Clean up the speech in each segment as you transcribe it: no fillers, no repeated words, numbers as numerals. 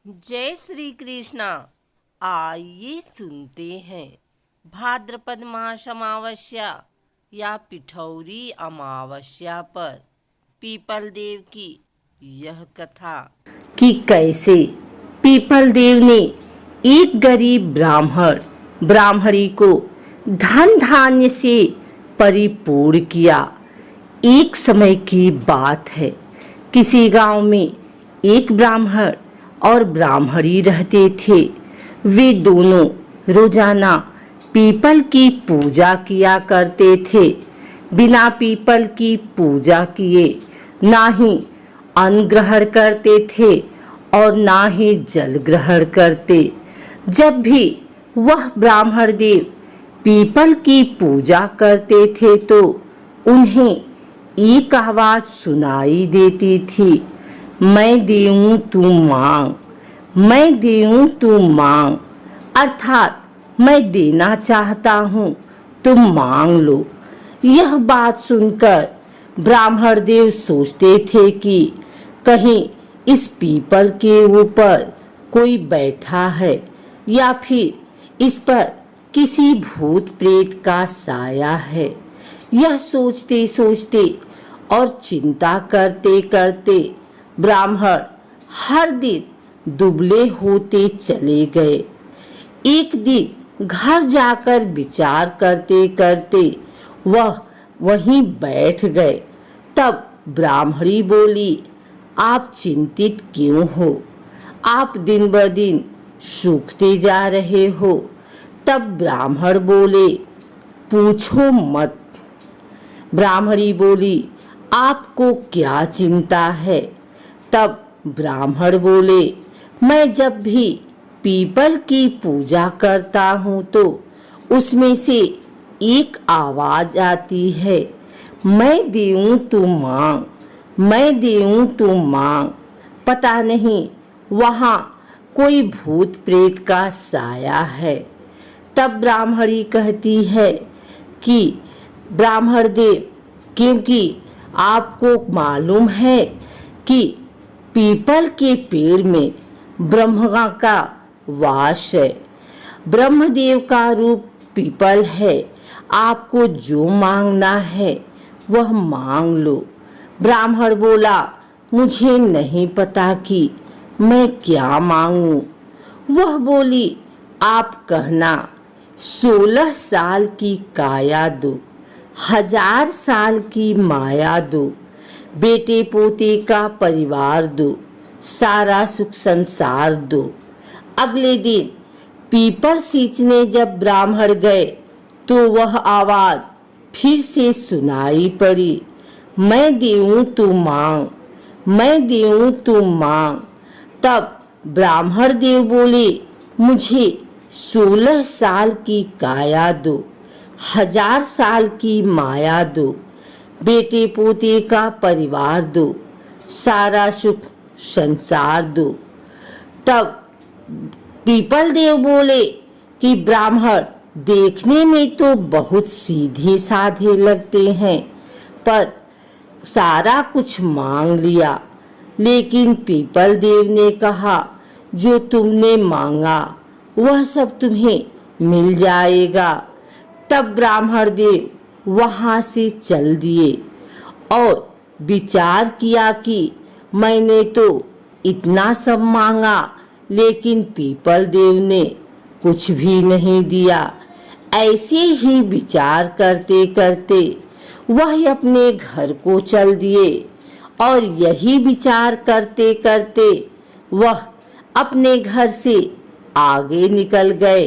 जय श्री कृष्णा। आइए सुनते हैं भाद्रपद मास अमावस्या या पिठौरी अमावस्या पर पीपल देव की यह कथा कि कैसे पीपल देव ने एक गरीब ब्राह्मणी को धन धान्य से परिपूर्ण किया। एक समय की बात है, किसी गांव में एक ब्राह्मण और ब्राह्मणी रहते थे। वे दोनों रोजाना पीपल की पूजा किया करते थे। बिना पीपल की पूजा किए ना ही अन्न ग्रहण करते थे और ना ही जल ग्रहण करते। जब भी वह ब्राह्मण देव पीपल की पूजा करते थे तो उन्हें एक आवाज सुनाई देती थी, मैं देऊं तू मांग, मैं देऊं तू मांग। अर्थात मैं देना चाहता हूँ, तुम मांग लो। यह बात सुनकर ब्राह्मण देव सोचते थे कि कहीं इस पीपल के ऊपर कोई बैठा है या फिर इस पर किसी भूत प्रेत का साया है। यह सोचते सोचते और चिंता करते करते ब्राह्मण हर दिन दुबले होते चले गए। एक दिन घर जाकर विचार करते करते वह वहीं बैठ गए। तब ब्राह्मणी बोली, आप चिंतित क्यों हो? आप दिन ब दिन सूखते जा रहे हो। तब ब्राह्मण बोले, पूछो मत। ब्राह्मणी बोली, आपको क्या चिंता है? तब ब्राह्मण बोले, मैं जब भी पीपल की पूजा करता हूँ तो उसमें से एक आवाज आती है, मैं देऊं तू मांग, मैं देऊं तू मांग। पता नहीं वहाँ कोई भूत प्रेत का साया है। तब ब्राह्मणी कहती है कि ब्राह्मण देव, क्योंकि आपको मालूम है कि पीपल के पेड़ में ब्रह्मा का वास है। ब्रह्मदेव का रूप पीपल है। आपको जो मांगना है वह मांग लो। ब्राह्मण बोला, मुझे नहीं पता कि मैं क्या मांगूं। वह बोली, आप कहना, 16 साल की काया दो, 1000 साल की माया दो, बेटे पोते का परिवार दो, सारा सुख संसार दो। अगले दिन पीपल सींचने जब ब्राह्मण गए तो वह आवाज फिर से सुनाई पड़ी, मैं देऊं तू मांग, मैं देऊं तू मांग। तब ब्राह्मण देव बोले, मुझे 16 साल की काया दो, 1000 साल की माया दो, बेटे पोते का परिवार दो, सारा सुख संसार दो। तब पीपल देव बोले कि ब्राह्मण देखने में तो बहुत सीधे साधे लगते हैं, पर सारा कुछ मांग लिया। लेकिन पीपल देव ने कहा, जो तुमने मांगा वह सब तुम्हें मिल जाएगा। तब ब्राह्मण देव वहां से चल दिए और विचार किया कि मैंने तो इतना सब मांगा लेकिन पीपल देव ने कुछ भी नहीं दिया। ऐसे ही विचार करते करते वह अपने घर को चल दिए और यही विचार करते करते वह अपने घर से आगे निकल गए।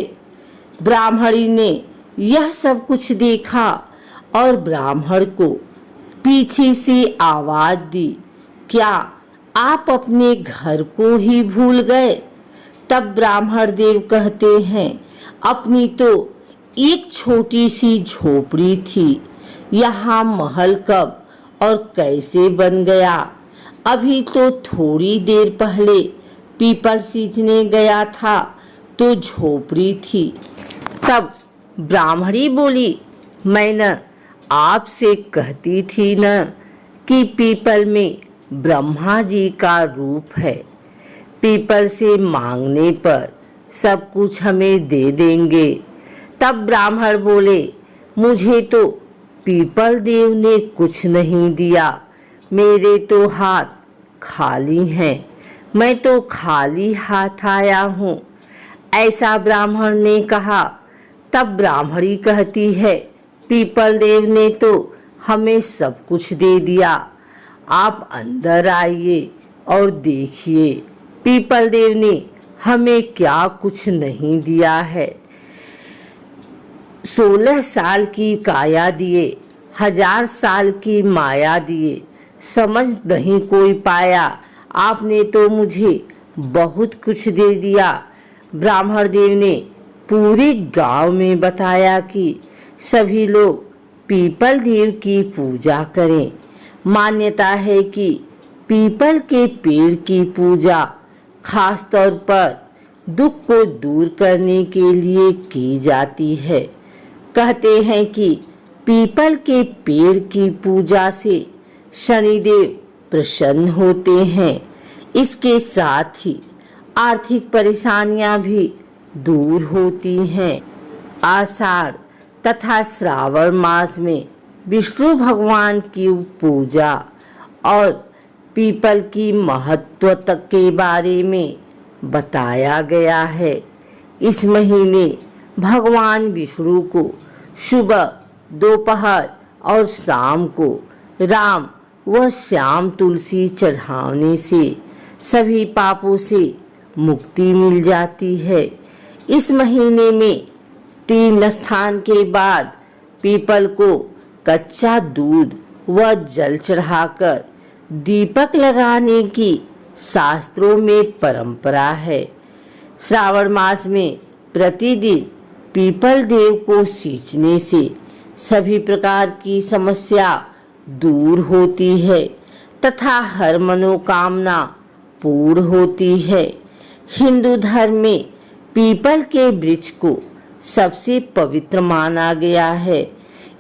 ब्राह्मणी ने यह सब कुछ देखा और ब्राह्मण को पीछे से आवाज दी, क्या आप अपने घर को ही भूल गए? तब ब्राह्मण देव कहते हैं, अपनी तो एक छोटी सी झोपड़ी थी, यहाँ महल कब और कैसे बन गया? अभी तो थोड़ी देर पहले पीपल सींचने गया था तो झोपड़ी थी। तब ब्राह्मणी बोली, मैं न आपसे कहती थी न कि पीपल में ब्रह्मा जी का रूप है। पीपल से मांगने पर सब कुछ हमें दे देंगे। तब ब्राह्मण बोले, मुझे तो पीपल देव ने कुछ नहीं दिया, मेरे तो हाथ खाली हैं, मैं तो खाली हाथ आया हूँ। ऐसा ब्राह्मण ने कहा। तब ब्राह्मणी कहती है, पीपल देव ने तो हमें सब कुछ दे दिया, आप अंदर आइए और देखिए पीपल देव ने हमें क्या कुछ नहीं दिया है। 16 साल की काया दिए, 1000 साल की माया दिए, समझ नहीं कोई पाया, आपने तो मुझे बहुत कुछ दे दिया। ब्राह्मण देव ने पूरे गांव में बताया कि सभी लोग पीपल देव की पूजा करें। मान्यता है कि पीपल के पेड़ की पूजा खास तौर पर दुख को दूर करने के लिए की जाती है। कहते हैं कि पीपल के पेड़ की पूजा से शनिदेव प्रसन्न होते हैं। इसके साथ ही आर्थिक परेशानियां भी दूर होती हैं। आषाढ़ तथा श्रावण मास में विष्णु भगवान की पूजा और पीपल की महत्व तक के बारे में बताया गया है। इस महीने भगवान विष्णु को सुबह, दोपहर और शाम को राम व श्याम तुलसी चढ़ाने से सभी पापों से मुक्ति मिल जाती है। इस महीने में 3 स्नान के बाद पीपल को कच्चा दूध व जल चढ़ाकर दीपक लगाने की शास्त्रों में परंपरा है। श्रावण मास में प्रतिदिन पीपल देव को सींचने से सभी प्रकार की समस्या दूर होती है तथा हर मनोकामना पूर्ण होती है। हिंदू धर्म में पीपल के वृक्ष को सबसे पवित्र माना गया है।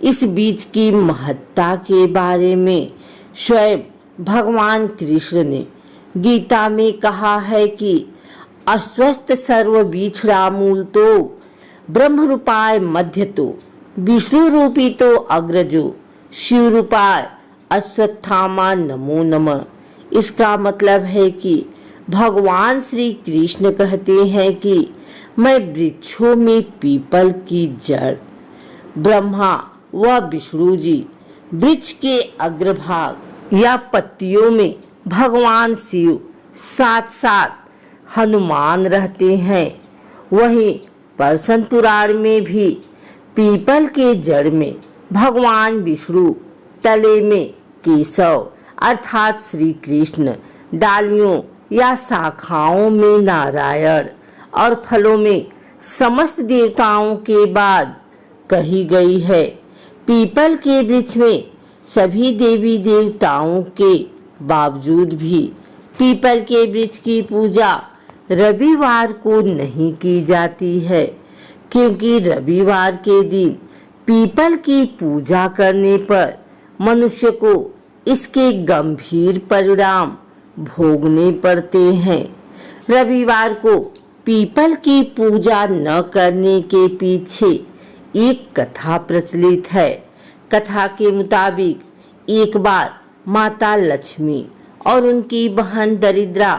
इस बीज की महत्ता के बारे में स्वयं भगवान कृष्ण ने गीता में कहा है कि अस्वस्थ सर्व बीछड़ा मूल तो ब्रह्म रूपाय मध्य तो विष्णु रूपी तो अग्रजो शिव रूपाय अश्वत्थामा नमो नमः। इसका मतलब है कि भगवान श्री कृष्ण कहते हैं कि मैं वृक्षों में पीपल की जड़, ब्रह्मा व विष्णु जी वृक्ष के अग्रभाग या पत्तियों में भगवान शिव साथ साथ हनुमान रहते हैं। वहीं परसन पुराण में भी पीपल के जड़ में भगवान विष्णु, तले में केशव अर्थात श्री कृष्ण, डालियों या शाखाओं में नारायण और फलों में समस्त देवताओं के बाद कही गई है। पीपल के वृक्ष में सभी देवी देवताओं के बावजूद भी पीपल के वृक्ष की पूजा रविवार को नहीं की जाती है, क्योंकि रविवार के दिन पीपल की पूजा करने पर मनुष्य को इसके गंभीर परिणाम भोगने पड़ते हैं। रविवार को पीपल की पूजा न करने के पीछे एक कथा प्रचलित है। कथा के मुताबिक एक बार माता लक्ष्मी और उनकी बहन दरिद्रा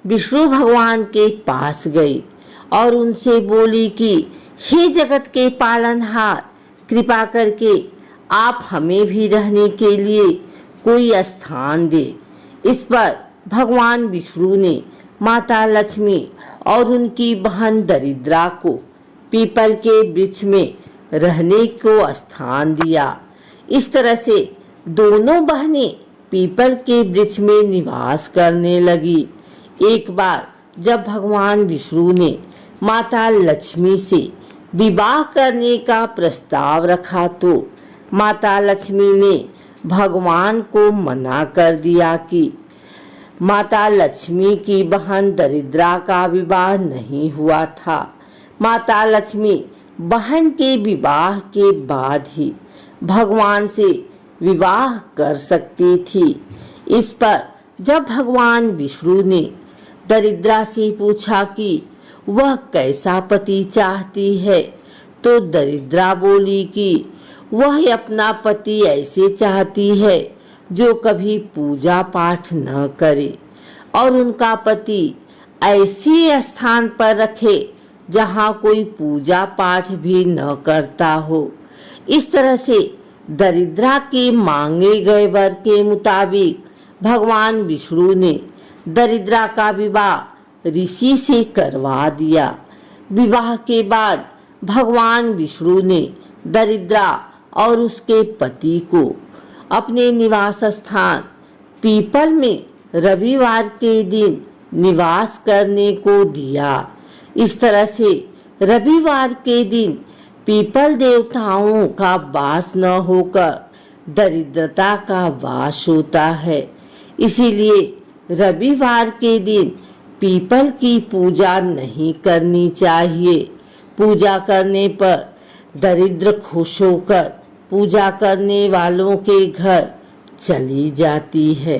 विष्णु भगवान के पास गई और उनसे बोली कि हे जगत के पालनहार, कृपा करके आप हमें भी रहने के लिए कोई स्थान दे। इस पर भगवान विष्णु ने माता लक्ष्मी और उनकी बहन दरिद्रा को पीपल के वृक्ष में रहने को स्थान दिया। इस तरह से दोनों बहनें पीपल के वृक्ष में निवास करने लगी। एक बार जब भगवान विष्णु ने माता लक्ष्मी से विवाह करने का प्रस्ताव रखा तो माता लक्ष्मी ने भगवान को मना कर दिया कि माता लक्ष्मी की बहन दरिद्रा का विवाह नहीं हुआ था। माता लक्ष्मी बहन के विवाह के बाद ही भगवान से विवाह कर सकती थी। इस पर जब भगवान विष्णु ने दरिद्रा से पूछा कि वह कैसा पति चाहती है, तो दरिद्रा बोली कि वह अपना पति ऐसे चाहती है जो कभी पूजा पाठ न करे और उनका पति ऐसे स्थान पर रखे जहाँ कोई पूजा पाठ भी न करता हो। इस तरह से दरिद्रा के मांगे गए वर के मुताबिक भगवान विष्णु ने दरिद्रा का विवाह ऋषि से करवा दिया। विवाह के बाद भगवान विष्णु ने दरिद्रा और उसके पति को अपने निवास स्थान पीपल में रविवार के दिन निवास करने को दिया। इस तरह से रविवार के दिन पीपल देवताओं का वास न होकर दरिद्रता का वास होता है। इसीलिए रविवार के दिन पीपल की पूजा नहीं करनी चाहिए। पूजा करने पर दरिद्र खुश होकर पूजा करने वालों के घर चली जाती है।